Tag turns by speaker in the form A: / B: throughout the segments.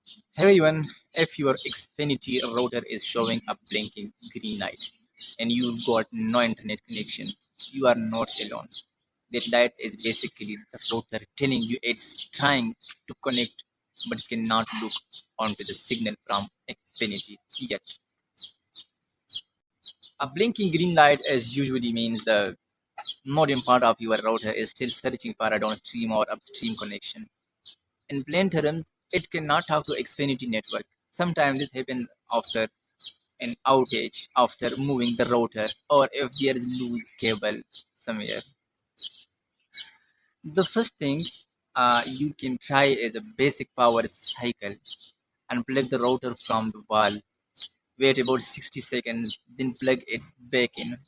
A: Hey everyone, if your Xfinity router is showing a blinking green light and you've got no internet connection, you are not alone. That light is basically the router telling you it's trying to connect but cannot look onto the signal from Xfinity yet. A blinking green light is usually means the modem part of your router is still searching for a downstream or upstream connection. In plain terms, it cannot talk to Xfinity network. Sometimes this happens after an outage, after moving the router, or if there is loose cable somewhere. The first thing you can try is a basic power cycle. Unplug the router from the wall. Wait about 60 seconds, then plug it back in.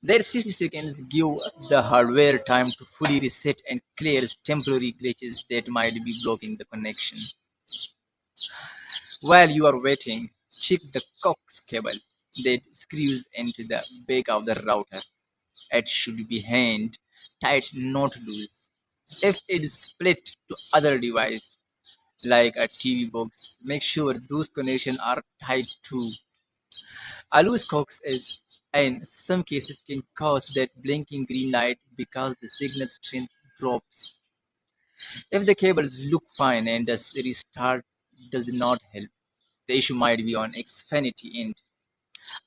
A: That 60 seconds give the hardware time to fully reset and clear temporary glitches that might be blocking the connection. While you are waiting, check the coax cable that screws into the back of the router. It should be hand tight, not loose. If it is split to other device like a TV box, make sure those connections are tight too. A loose coax is in some cases can cause that blinking green light because the signal strength drops. If the cables look fine and the restart does not help, the issue might be on Xfinity end.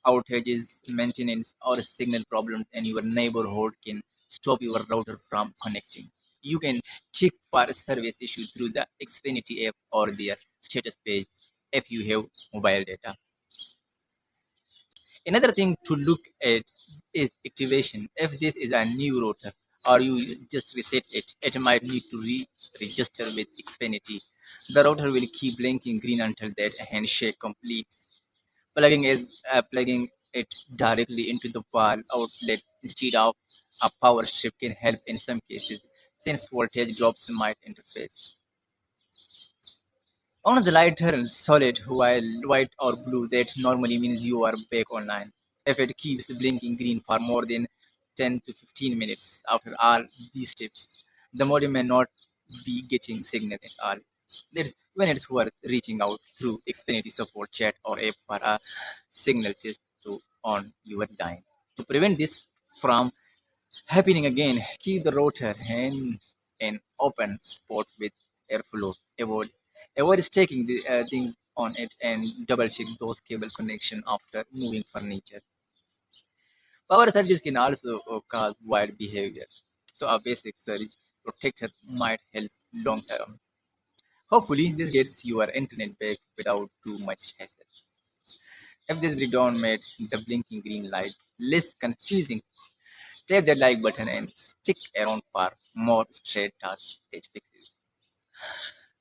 A: Outages, maintenance, or signal problems in your neighborhood can stop your router from connecting. You can check for a service issue through the Xfinity app or their status page if you have mobile data. Another thing to look at is activation. If this is a new router or you just reset it, it might need to re-register with Xfinity. The router will keep blinking green until that handshake completes. Plugging it directly into the wall outlet instead of a power strip can help in some cases, since voltage drops might interface. Once the light turns solid, while white or blue, that normally means you are back online. If it keeps blinking green for more than 10 to 15 minutes after all these steps, the modem may not be getting signal at all. That's when it's worth reaching out through Xfinity support chat or app for a signal test on your line. To prevent this from happening again, keep the router in an open spot with airflow. Avoid sticking the things on it and double check those cable connection after moving furniture. Power surges can also cause wild behavior, so a basic surge protector might help long term. Hopefully, this gets your internet back without too much hassle. If this breakdown made the blinking green light less confusing, tap that like button and stick around for more straight talk that fixes.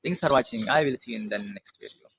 A: Thanks for watching. I will see you in the next video.